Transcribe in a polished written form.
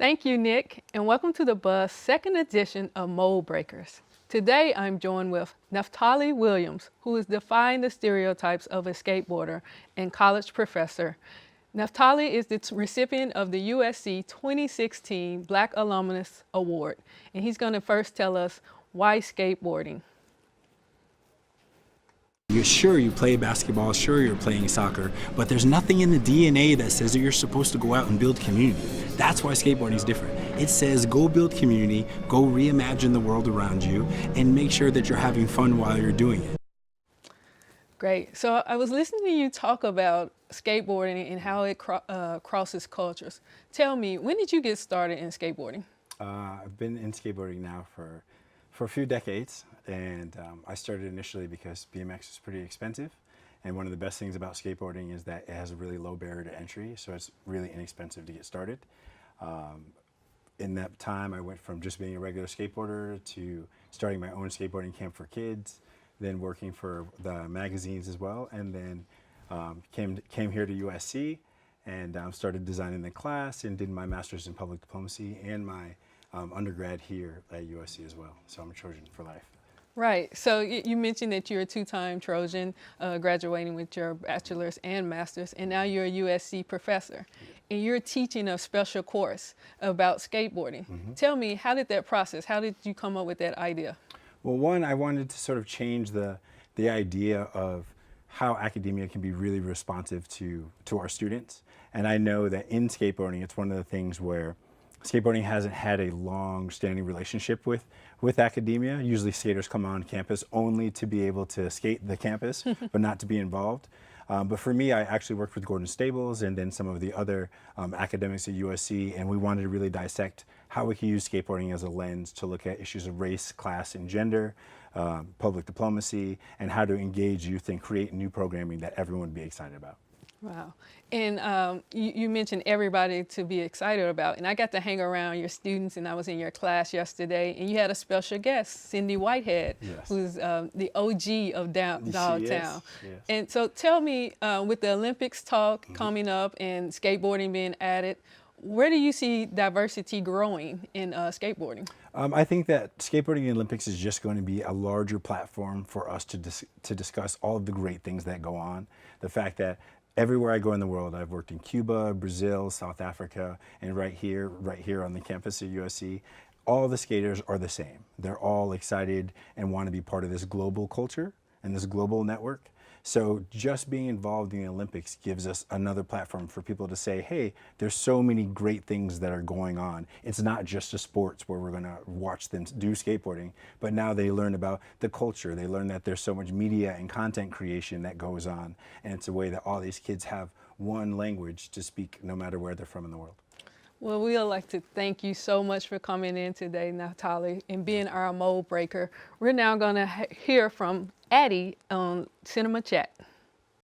Thank you, Nick, and welcome to the Buzz second edition of Mold Breakers. Today, I'm joined with Neftalie Williams, who is defying the stereotypes of a skateboarder and college professor. Neftalie is the recipient of the USC 2016 Black Alumnus Award, and he's going to first tell us why skateboarding. You're sure you play basketball, sure you're playing soccer, but there's nothing in the DNA that says that you're supposed to go out and build community. That's why skateboarding is different. It says go build community, go reimagine the world around you, and make sure that you're having fun while you're doing it. Great. So I was listening to you talk about skateboarding and how it crosses cultures. Tell me, when did you get started in skateboarding? I've been in skateboarding now for a few decades, and I started initially because BMX is pretty expensive, and one of the best things about skateboarding is that it has a really low barrier to entry, so it's really inexpensive to get started. In that time, I went from just being a regular skateboarder to starting my own skateboarding camp for kids, then working for the magazines as well, and then came here to USC and started designing the class and did my master's in public diplomacy and my undergrad here at USC as well. So I'm a Trojan for life. Right. So you mentioned that you're a two-time Trojan, graduating with your bachelor's and master's, and now you're a USC professor. And you're teaching a special course about skateboarding. Tell me, how did that process, how did you come up with that idea? Well, one, I wanted to sort of change the idea of how academia can be really responsive to our students. And I know that in skateboarding, it's one of the things where skateboarding hasn't had a long-standing relationship with academia. Usually skaters come on campus only to be able to skate the campus, but not to be involved. But for me, I actually worked with Gordon Stables and then some of the other academics at USC, and we wanted to really dissect how we can use skateboarding as a lens to look at issues of race, class, and gender, public diplomacy, and how to engage youth and create new programming that everyone would be excited about. Wow. And you mentioned everybody to be excited about, and I got to hang around your students, and I was in your class yesterday, and you had a special guest, Cindy Whitehead, Yes. who's the OG of Dogtown. Yes. And so tell me, with the Olympics talk coming up and skateboarding being added, where do you see diversity growing in skateboarding? I think that skateboarding in the Olympics is just going to be a larger platform for us to discuss all of the great things that go on. The fact that everywhere I go in the world, I've worked in Cuba, Brazil, South Africa, and right here on the campus at USC, all the skaters are the same. They're all excited and want to be part of this global culture and this global network. So just being involved in the Olympics gives us another platform for people to say, hey, there's so many great things that are going on. It's not just a sports where we're going to watch them do skateboarding, but now they learn about the culture. They learn that there's so much media and content creation that goes on, and it's a way that all these kids have one language to speak no matter where they're from in the world. Well, we would like to thank you so much for coming in today, Neftalie, and being our mold breaker. We're now going to hear from Addie on Cinema Chat.